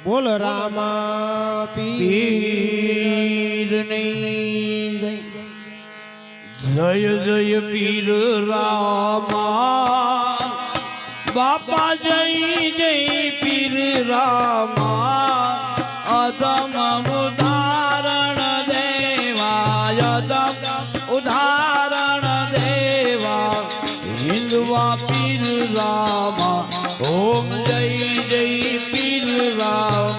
બોલ રામા પીર ની જય જય પીર રામા બાપા જય જય પીર રામા અદમ ઉદાહરણ દેવા અદમ ઉદાહરણ દેવા હિન્દવા પીર રામા ઓમ જય જય પીર રામા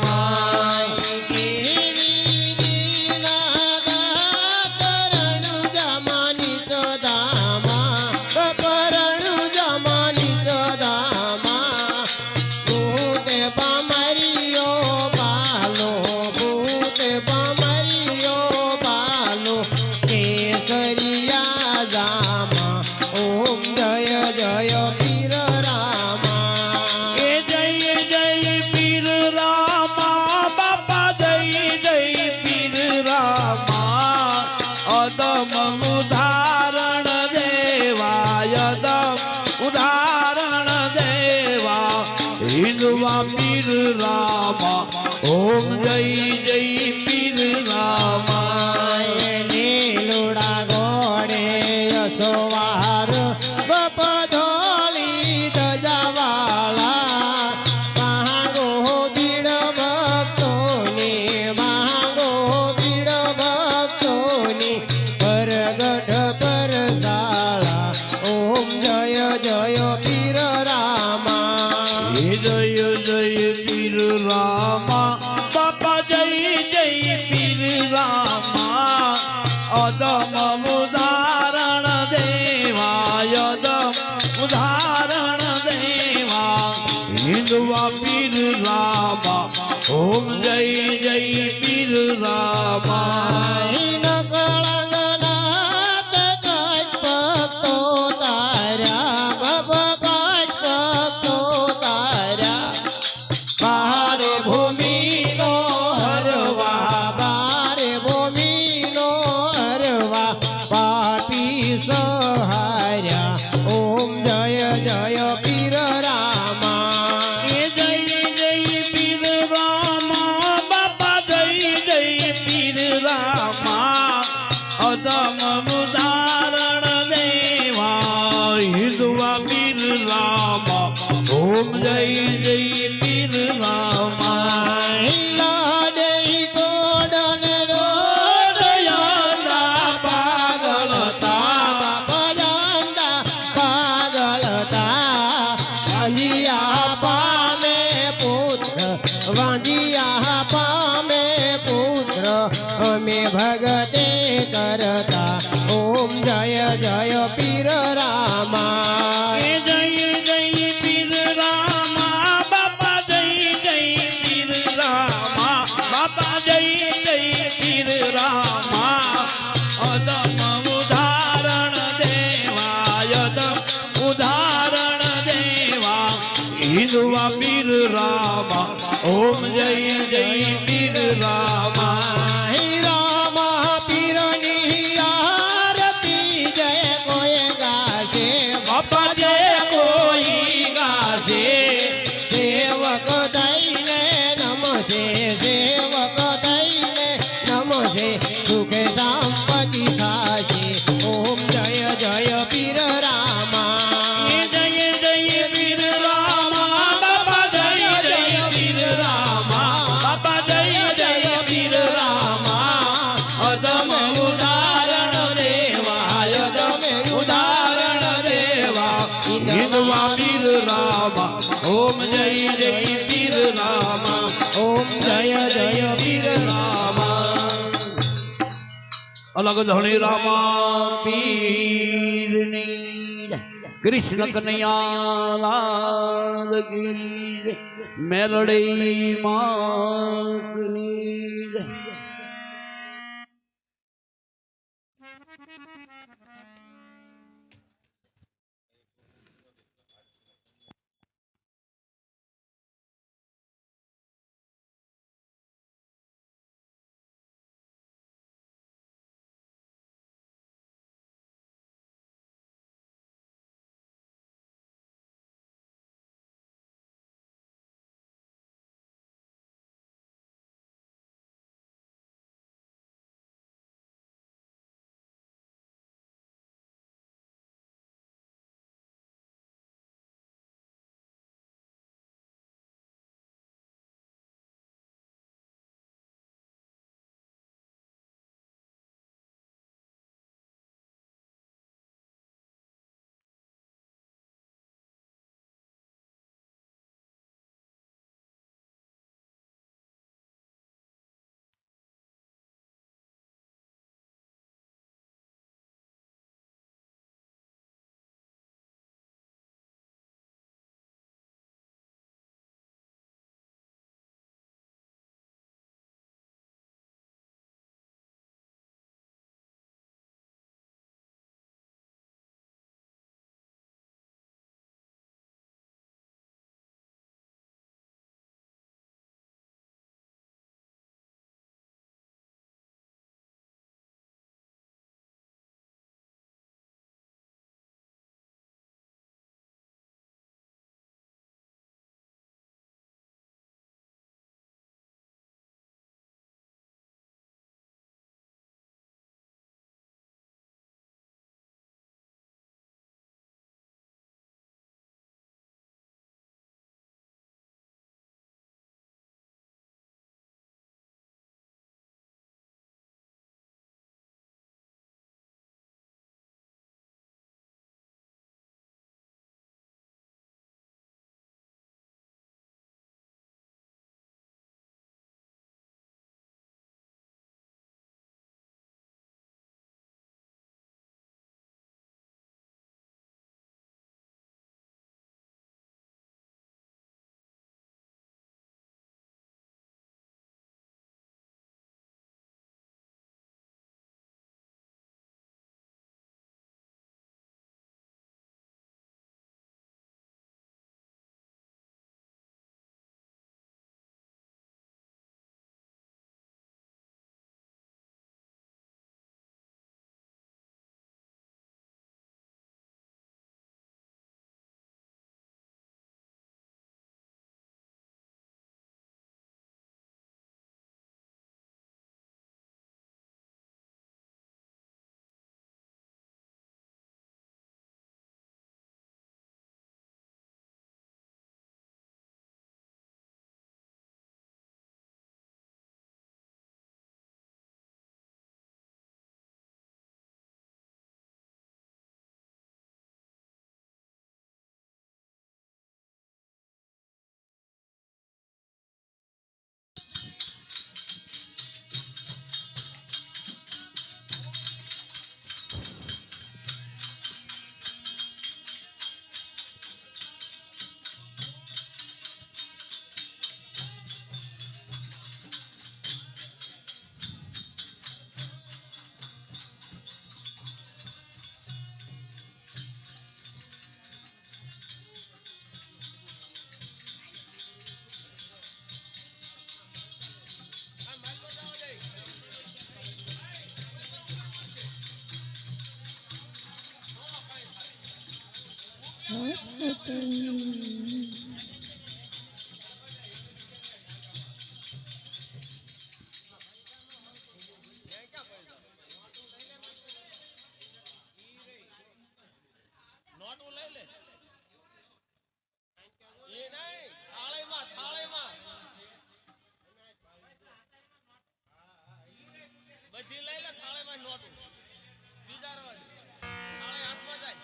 હિન્દવા પીર રામા ઓમ જય જય પીર રામા લીલુડા ઘોડે યશોવાર બપ ધોળી ધજાવાળા માંગો ભીડ ભક્તોની માંગો ભીડ ભક્તોની પરગઢ પરસાળા ઓમ જય જય પીર રામા જય જય પીર રામા બાપા જય જય પીર રામા અદમ ઉદાહરણ દેવા અદમ ઉદાહરણ દેવા હિન્દવા પીર રામા ઓમ જય જય પીર રામા ઓમ જય જય પીર રામા લાડે ગોડન રોડયા પાગલતા પાગલતા વાંજિયા પામે પુત્ર વાંજિયા પામે પુત્ર અમે ભગતે કરતા ઓમ જય જય પીર રામા હિન્દવા પીર રામા ઓમ જય જય પીર રામા રામા પીરની આરતી જય કોઈ ગાશે બાપા જય કોઈ ગાશે સેવક દઈને નમશે સેવક દઈને નમશે સુખે સંપત્તિ થાશે ઓમ જય જય પીર રામા હિન્દવા પીર રામા ઓમ જય જય પીર રામા ઓમ જય જય પીર રામા અલગ ધણી રામા પીરની કૃષ્ણ કનૈયા લાલ કી મેલડે માતની બધી લઈ લે થાળીમાં નોટું બીજા રવા દે થાળી હાથમાં જાય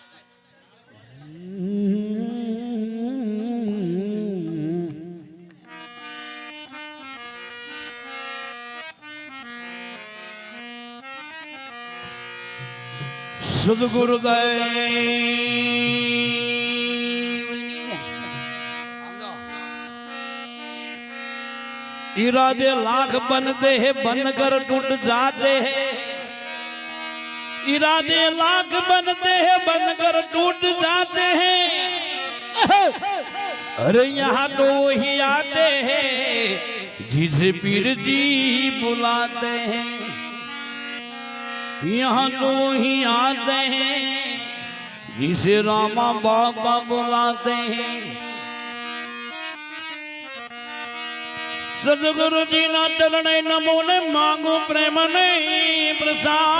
इरादे लाख बनते हैं बनकर टूट जाते हैं इरादे लाख बनते हैं बनकर टूट जाते हैं अरे यहाँ तो वही आते हैं जिसे पीर जी बुलाते हैं यहाँ तो वही आते हैं जिसे रामा बाबा बुलाते हैं सदगुरु जी ना चलने नमो ने मांगो प्रेम ने प्रसाद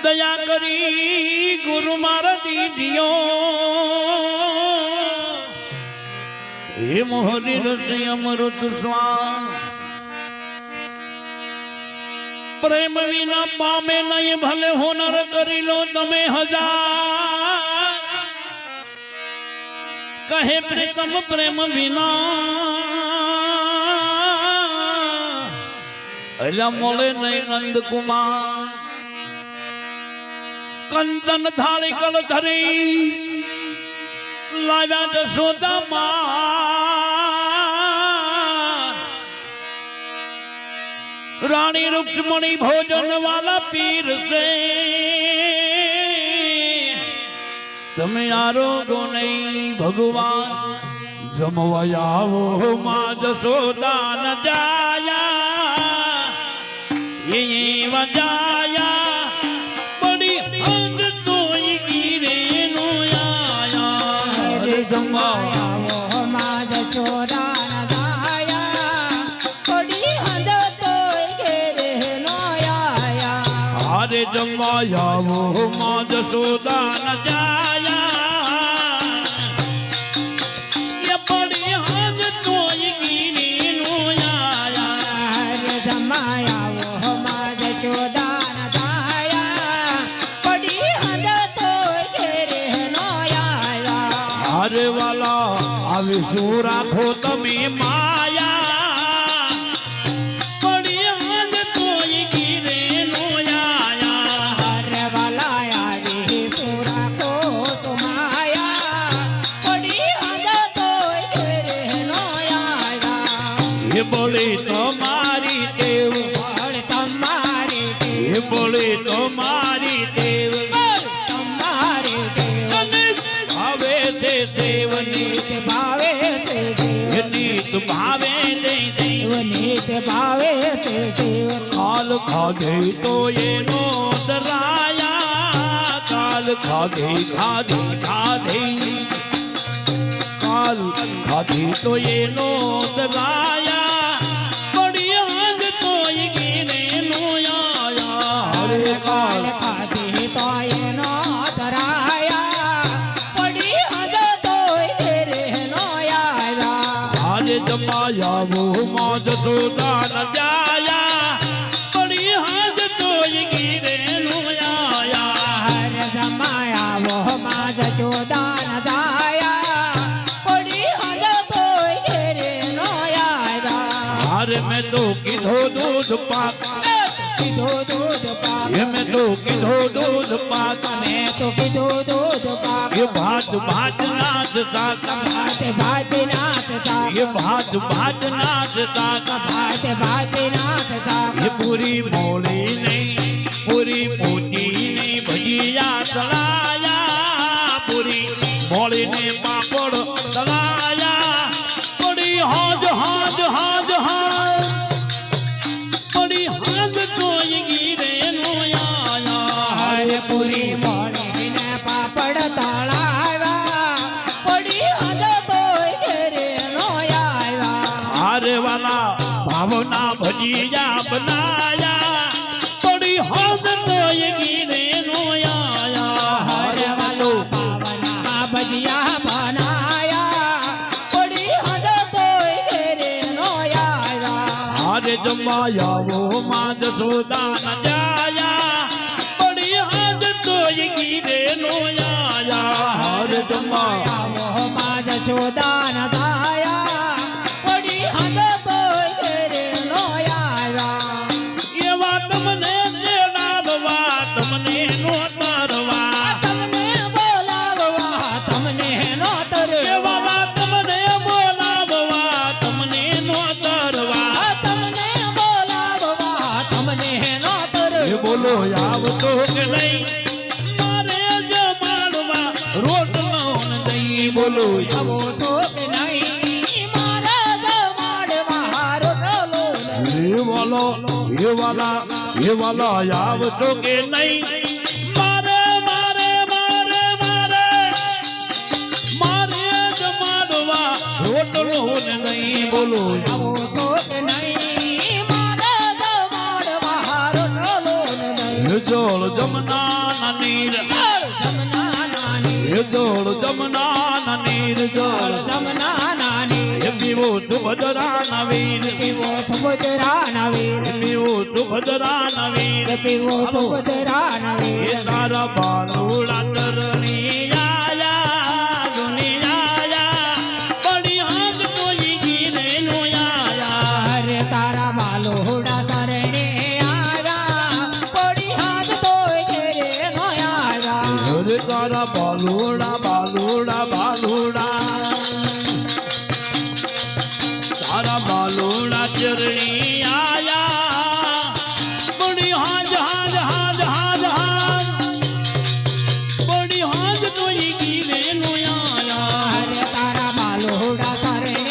दया करी गुरु मार दीजियो हे मोहरी रस अमृत स्वाद प्रेम विना पामे नहीं भले होनर करी लो तमे हजार कहे प्रीतम प्रेम विना अला मोले नहीं नंद कुमार कंचन थाली कल धरी लाव्या जसोदा मां रानी रुक्मणी भोजन वाला पीर से તમે આરોગો નહીં ભગવાન જમવાયાવો માં જશોદા ન જાયા એ વજાયા બડી અંગ તોય ગીરે નો આયા રે જમવાયાવો માં જશોદા ન જાયા બડી અંગ તોય ગીરે નો આયા અરે જમવાયાવો માં જશોદા ન જાયા શું રાખો તમે માયા પડી આજ તોય ગીરે નો આયા હરે વાલા આવી શું રાખો તો માયા પડી આજ તોય ગીરે નો આયા એ બોલે તમારી દેવ બોલે તમારી દેવ એ બોલે તમારી દેવ તમારી દેવ ભાવે તે દેવની ભાવે भावे दे देवनीत भावे ते देव काल खाधे तो ये नो दराया काल खाधे खाधे खाधे काल खाधे तो ये नो दराया बड़ी आग तो ये गिने नो आया हरे काल खाधे तो ये नो दराया बड़ी आग तो ये नो आया जमाया वो माँ जसोदा न जाया बड़ी हाथ तो ये गिरे नो आया हर जमाया वो माँ जसोदा न जाया बड़ी हाथ तो ये गिरे नो आया हर में तो किधो दूध पाक किधो दूध पाक ये में तो किधो दूध पाक मैं तो किधो दूध पाक ये भात भात नाच साक भात भात नाच साक ये भात भात नाच साक भात भात नाच साक ये पूरी मोली नहीं पूरी मोटी नहीं भजिया तलाया पूरी मोली ने पापड़ तलाया बड़ी हाज हाज हाज हाज बड़ी हाज तो ये गिरे नो आया है पूरी ભજીયા બનાયા પડી હાથ તોય ગીરે નો આયા હરે વાલો પાવના ભજીયા બનાયા પડી હદ તોય ઘેરે નો આવ્યા હારે જમાયાવો માં જસોદા ન જાયા પડી હાથ તોય ગીરે નો આયા હારે જમાયા આવો માજ ચોદાન થાયા પડી હદ તોય ઘેરે નો આવ્યા એવા તમને તેડાવવા તમને નો તરવા તમને બોલાવવા તમને નો તરવા એવા તમને બોલાવવા તમને નો તરવા તમને બોલાવવા તમને નો એ તરવા બોલો આવતો કે નહીં મારે જમાડવા રોટલો ન દહીં બોલો આવો તો કે નહીં મારા જમાડવા રોટલો એ વાલા આવતો કે નહીં મારે મારે મારે મારે મારે જમાડવા રોટલો ન દહીં બોલો આવો તો કે નહીં મારા જમાડવા રોટલો નહીં એ જોડ જમના નીર જમના નાની એ જોડ જમના નીર જોડ જમના નાની એ પીવો તું ભદરા નવીર પીવો સુભદ્રા નવીર પીવો તું ભદરા નવીર પીવો સુભદ્રા એ નવીર તારા બાલુડા તરણી આયા દુનિયા બડી હાથ કોઈ ગીરે નો આયા અરે તારા બાલોડા તરણે આવ્યા પડી હાથ તોય ઘેરે નો આવ્યા અરે તારા બાલુડા બાલુડા બાલુડા તારા બાલુડા ચરણી આયા બડી હાજ હાજ હાજ હાજ હાજ બડી હાજ તોય ગીરે નો આયા અરે તારા બાલોડા તરણે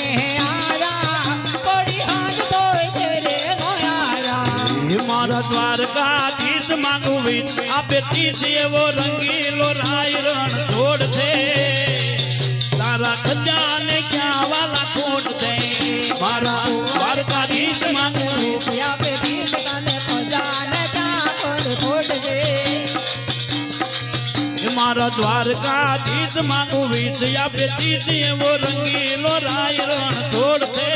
આવ્યા પડી હાથ તોય ઘેરે નો આવ્યા એ મારા દ્વારકાધીશ માંગુ વીર આપે તીજ એવો રંગીલો રાય રણ છોડ છે તારા ખજાને ક્યાં વાલા ખોટ છે મારા દ્વારકાધીશ માંગુ વીર રૂપિયા પે દીપ તને ખજાને ક્યાં કોણ ખોટજે એ મારા દ્વારકાધીશ માંગુ વીર આપે તીજ એવો રંગીલો રાય રણ છોડ છે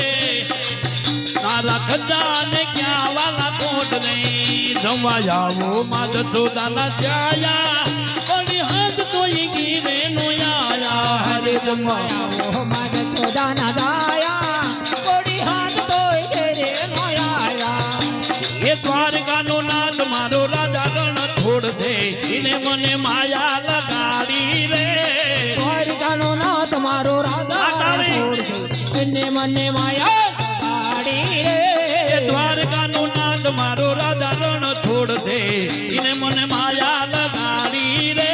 તારા ખજાને ક્યાં વાલા ખોટ નહીં જમવા આવો માત સોદાના છાયા પડી હાથ તોય ગીરે નો આયા હરે જમવા આવો માગ ચોદાના દાયા પડી હાથ તોય ઘેરે નો આવ્યા એ દ્વારકાનો નાથ મારો રાજા રણ છોડ દે એને મને માયા લગાડી રે દ્વારકાનો નાથ મારો રાજા છોડ દે એને મને માયા ગાડી એ રે દ્વારકાનો નાથ મારો રાજા રણ છોડ દે એને મને માયા લગાડી રે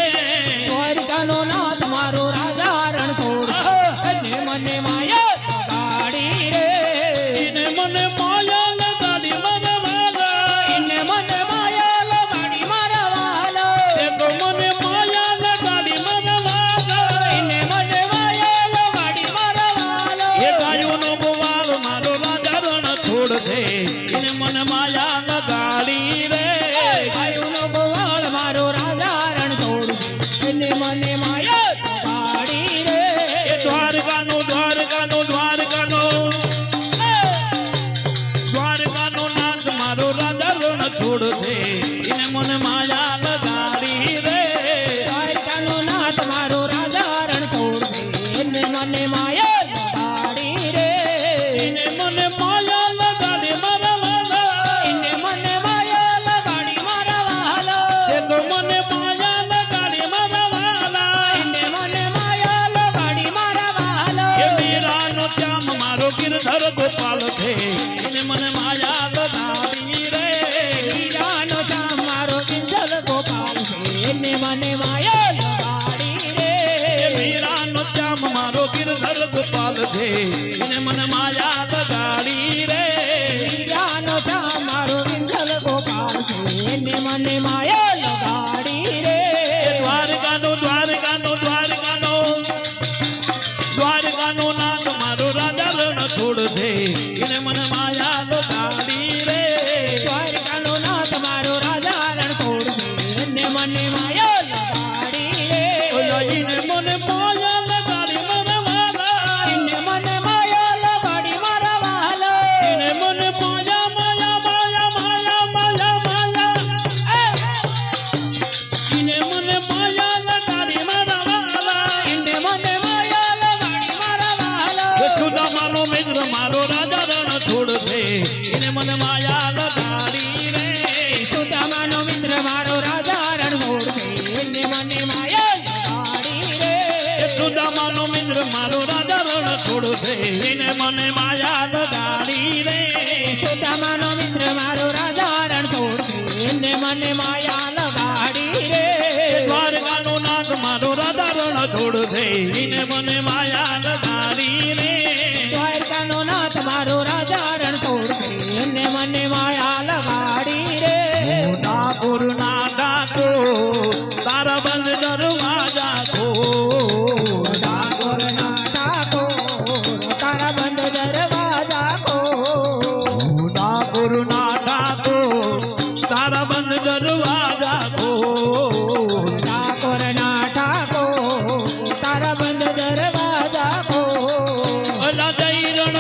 દ્વારકાનો નાથ મારો રાજા રણ છોડ દે એને મને માયા ગાડી રે એને મને માયા લગાડી મરવાલા એને મને માયા લગાડી મારા વાલો એ તો મને માયા લગાડી મરવાલા એને મને માયા લગાડી મારા વાલો એ ગાયોનો ગોવાળ મારો રાજા રણ છોડ દે એને મને માયા લગાડી રે ગાયોનો ગોવાળ મારો રાજા રણ છોડ દે એને મને માયા ગાડી રે એ દ્વારકાનો દ્વારકાનો દ્વારકાનો દ્વારકાનો નાથ મારો રાજા રણ છોડ દે એને મને માયા લગાડી રે દ્વારકાનો નાથ મારો રાજા રણ છોડ દે એને મને માયા ગાડી રે એને મને માયા લગાડી મરવાલા એને મને માયા લગાડી મારા વાલો એ તો મને માયા લગાડી મરવાલા એને મને માયા લગાડી મારા વાલો એ મીરાનો શ્યામ મારો ગિરધર ગોપાલ છે એને મને માયા લગાડી રે હીરાનો શ્યામ મારો કિંજલ ગોપાલ છે એને મને માયા લગાડી રે એ મીરાનો શ્યામ મારો ગિરધર ગોપાલ છે એને મને માયા લગાડી રે હીરાનો શ્યામ મારો કિંજલ ગોપાલ છે એને મને માયા લગાડી રે એ દ્વારકાનો દ્વારકાનો દ્વારકાનો દ્વારકાનો નાથ મારો રાજા રણ છોડ દે એને મને માયા લગાડી રે છે એને મને માયા લગાડી રે સુદામાનો મિત્ર મારો રાજા રણછોડ છે એને મને માયા લગાડી રે દ્વારકાનો નાથ મારો રાધા રણ છોડ છે એને મને માયા લગાડી રે દ્વારકાનો નાથ મારો રાજા રણછોડ છે એને મને માયા લગાડી રે ડાકોર ના ડાકો તારા બંધ દરવાજા ખો ડાકોરના ઠાકોર તારા બંધ દરવાજા ખોલ ડાકોર ના ડાકો તારા બંધ દરવાજા ખો ઠાકોરના ઠાકોર તારા બંધ દરવાજા ખોલ અલા દૈરણ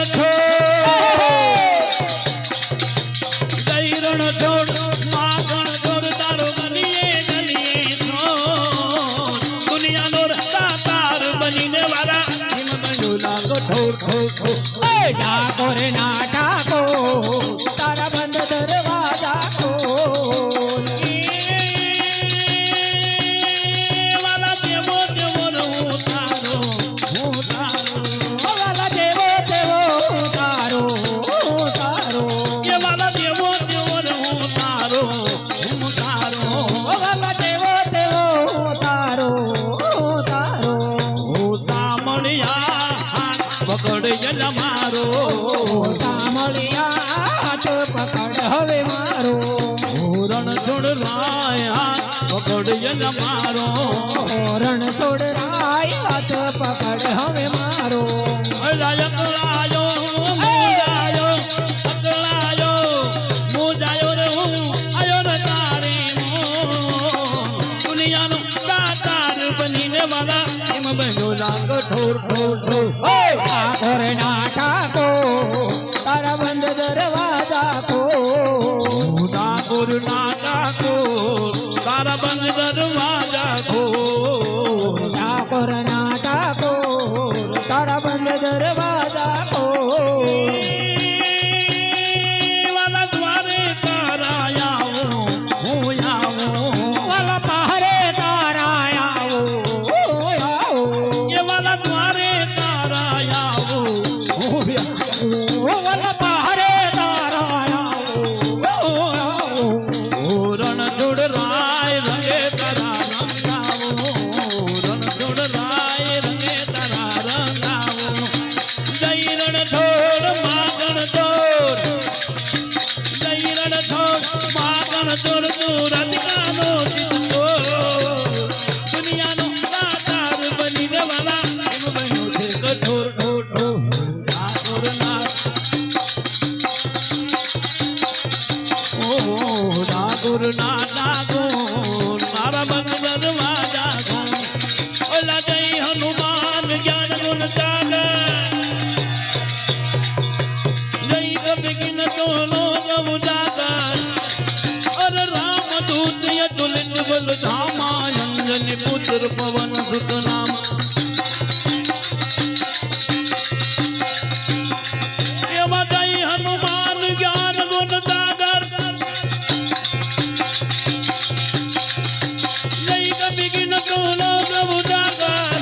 છોડ માગણ છોડ તારો ગલીએ ગલીએ છોડ દુનિયાનો દાતાર બનીને વારા હિમ બન્યો લાગો ઠોર ઠોર ઠોર ઠાકોરના ઠાકોર તારા બંધ દરવાજા ખોલ વાલા દેવો દેવો હું તારો વાલા દેવો દેવો તારો તારો એ વાલા દેવો દેવો હું તારો વાલા દેવો દેવો તારો તારો સામળિયા હાથ પકડ મારો સામળિયા હાથ પકડ હવે મારો રણ છોડ રાય હાથ પકડ મારો રણ છોડ રાય હાથ પકડ હવે મારો અકળાયો મુજાયો રે હું આયો રે તારે દુનિયાનો દાતાર બનીને વાલા એમ બન્યો લાગ ઠોર ઠોર ઠોર ઠાકોરના ઠાકોર તારા બંધ દરવાજા ખોલ ડાકોર ના ડાકોર તારા બંધ દરવાજા ખો ઠાકોરના ઠાકોર તારા બંધ દરવાજા ખોલ વાલા દ્વારે તારા આવો હું આવો વાલા પહારે તારા આવો આવો એ વાલા દ્વારે તારા આવો હું આવો વાલા પહારે તારા આવો રણ છોડ રાય રંગે તારા રંગાવો રણ છોડ રાય રંગે તારા રંગાવો જય રણ છોડ માગણ છોડ જય રણ છોડ માગણ છોડ તું રાધિકાનો ચિત્તો દુનિયાનો દાતાર બનીને વાલા એમ બન્યો છે કઠોર ઠોર ઠોર ઠાકોર ના ડાકોર ના ડાકોર મારા બંધ દરવાજા ખો ઓલા જય હનુમાન જ્ઞાન ગુણ સાગર જય કપિન તોલો જવ જાગર અર રામ દૂત યતુલિત બલ ધામા અંજની પુત્ર પવન સુત નામ એવા જય હનુમાન જ્ઞાન ગુણ સાગર જય કપિન તોલો જવ જાગર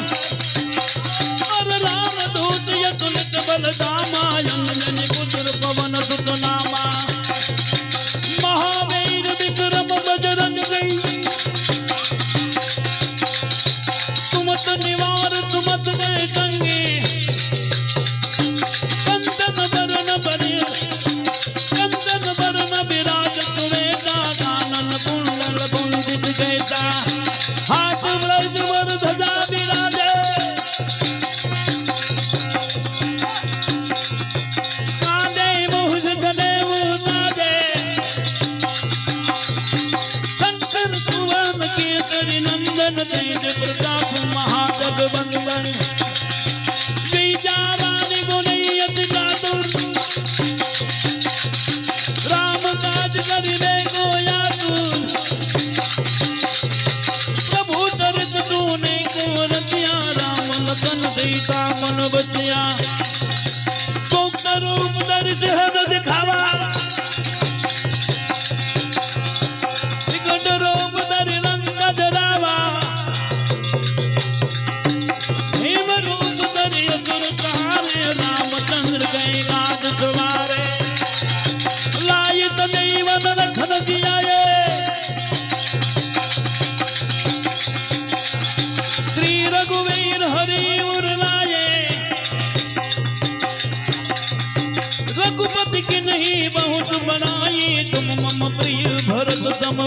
અર રામ દૂત યતુલિત બલ ધામા અંજની પુત્ર પવન સુત નામા મહાવીર વિક્રમ બજરંગ ગઈ तुम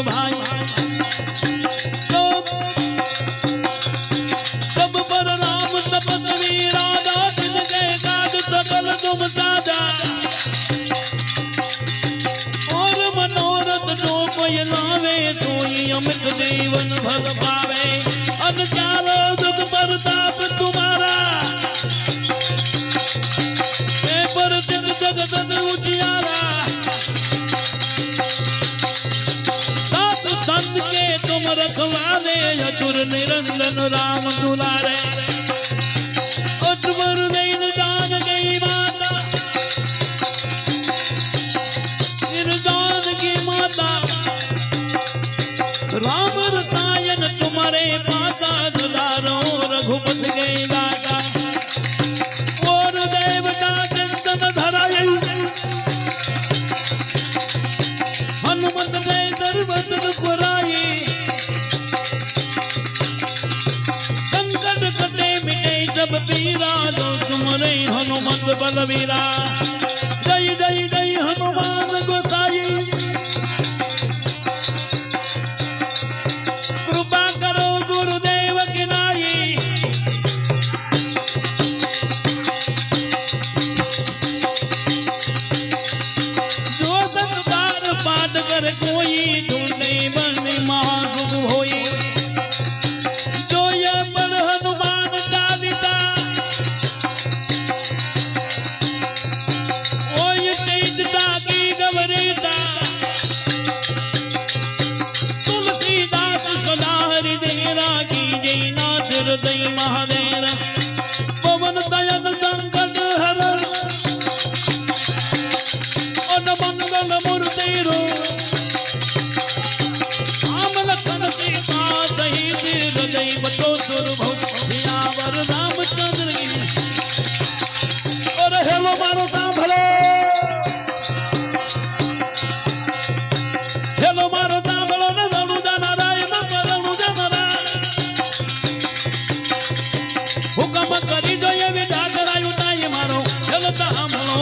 भाई तो सब पर राम तपस्वी राजा जिनके काज सकल तुम साजा और मनोरथ जो कोई लावे सोई अमित जीवन भर पावे अनचालो दुख प्रताप तुम्हारा पर जगत उजियारा सात संत के तुम रखवाले अतुर निरंजन राम दुलारे अतुर नैन जान गई माता निर्जान की माता राम रसायन तुम्हारे पाता दुलारो रघुपत गई दाता और देवता चिंतन धराई हनुमत ने सर्वत दुखराई संकट कटे मिटे जब पीरा जो तुमरे हनुमत बलवीरा जय जय जय हनुमान गोसाई कृपा करो गुरुदेव की नाई पाठ कर कोई ढूंढे बने महागुग होई जो ये बल हनुमान चालिता ओय तेजता की गवरीता तुलसीदास सदा हरिदेरा की जय नाथ हृदय महादेरा पवन दयन संकट हरण मंगल मूर्ति रो राम लखन सीता सहित हृदय बचो सुरभुवर रामचंद्र की और हेलो मारो सांभलो हेलो मारो सांभलो न रणु जाना राय रणु जाना राय हुकम करी दो ये विधा करायु ताई मारो हेलो सांभलो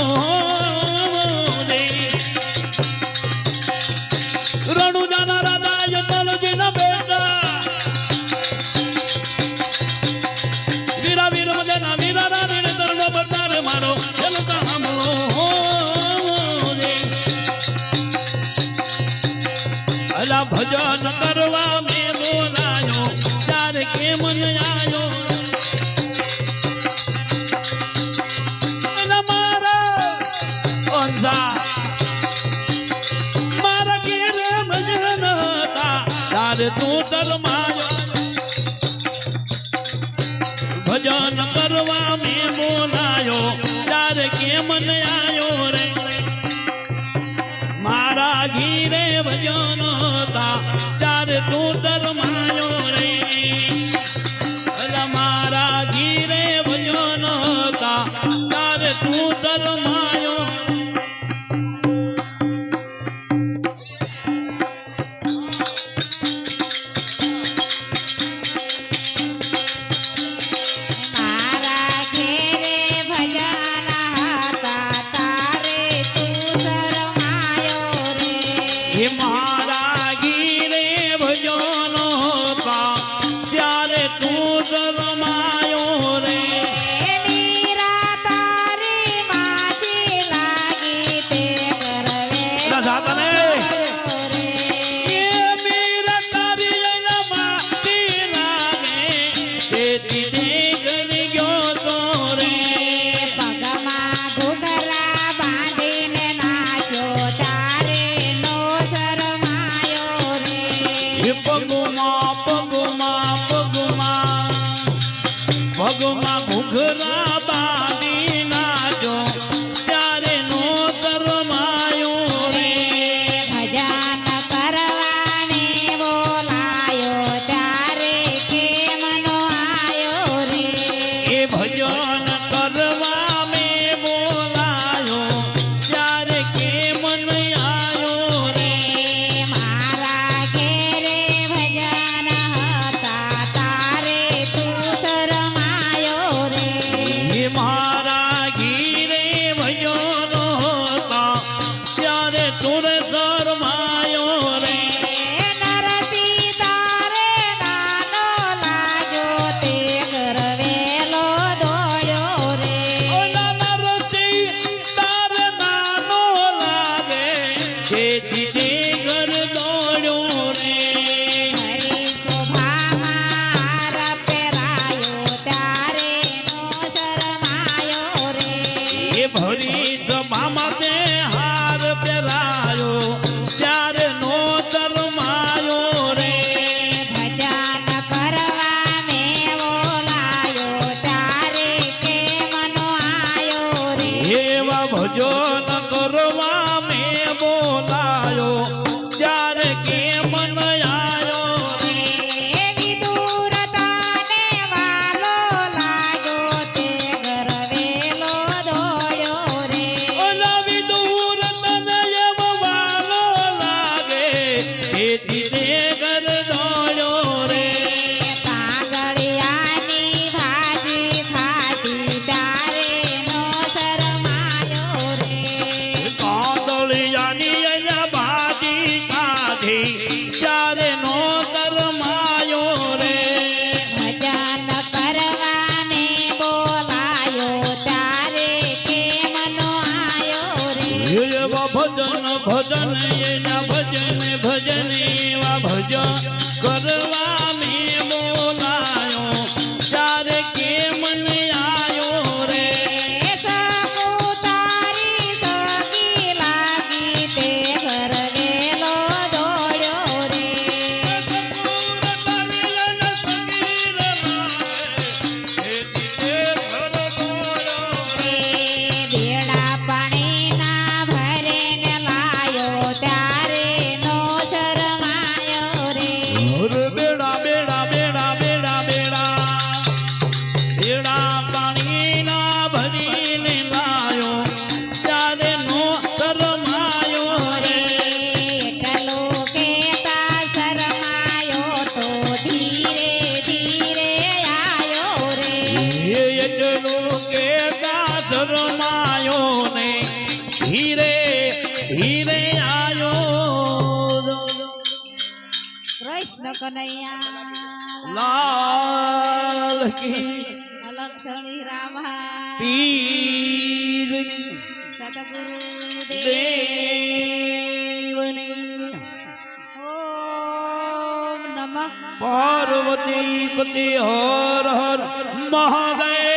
रणु जाना राजा यतल जी न बेटा वीरा वीर मजे ना वीरा रानी ने तरण बरदार मारो चल का हम हो अला भजन करवा में बोलायो चार के मन आयो अला मारा ओंजा तू डरमायो भजन करवा में बोलायो चार के मन आयो रे मारा घीरे भजन था चार तू डरमायो रे मारा घीरे भजन था चार तू डरमायो ભગમાં ઘૂઘરા બાંધી નાચો ત્યારે નો શરમાયો રે ભજન કરવાને બોલાયો ત્યારે કેમ નો આયો રે એ ભજન કરવા મેં બોલાયો ત્યારે કેમ નહીં આયો રે મારા ઘેરે ભજન હતા તારે તું શરમાયો રે એ મારા ઘીરે ભજનો હતા ત્યારે તુર શરમાયો રે ભજન એના ભજન ભજન એવા ભજન કરવા મેં બોલાયો ત્યારે કે મને આયો રે તારી સખી લાગી તે ઘર ગેલો દોડ્યો રે બેડા પાણીના ભરીને લાયો ત્યારે નો શરમાયો રે બેડા બેડા બેડા બેડા બેડા બેડા પાણીના ભરીને લાયો ત્યારે નો શરમાયો રે એટલો કેતા શરમાયો તો ધીરે ધીરે આયો રે એટલું કેતા શરમાયો ને ધીરે ધીરે આયો કૃષ્ણ કનૈયા લાલ કી લક્ષ્મી રામા પીરની સતગુરુ દેવ દેવની ઓમ નમઃ પાર્વતી પતિ હર હર મહાદેવ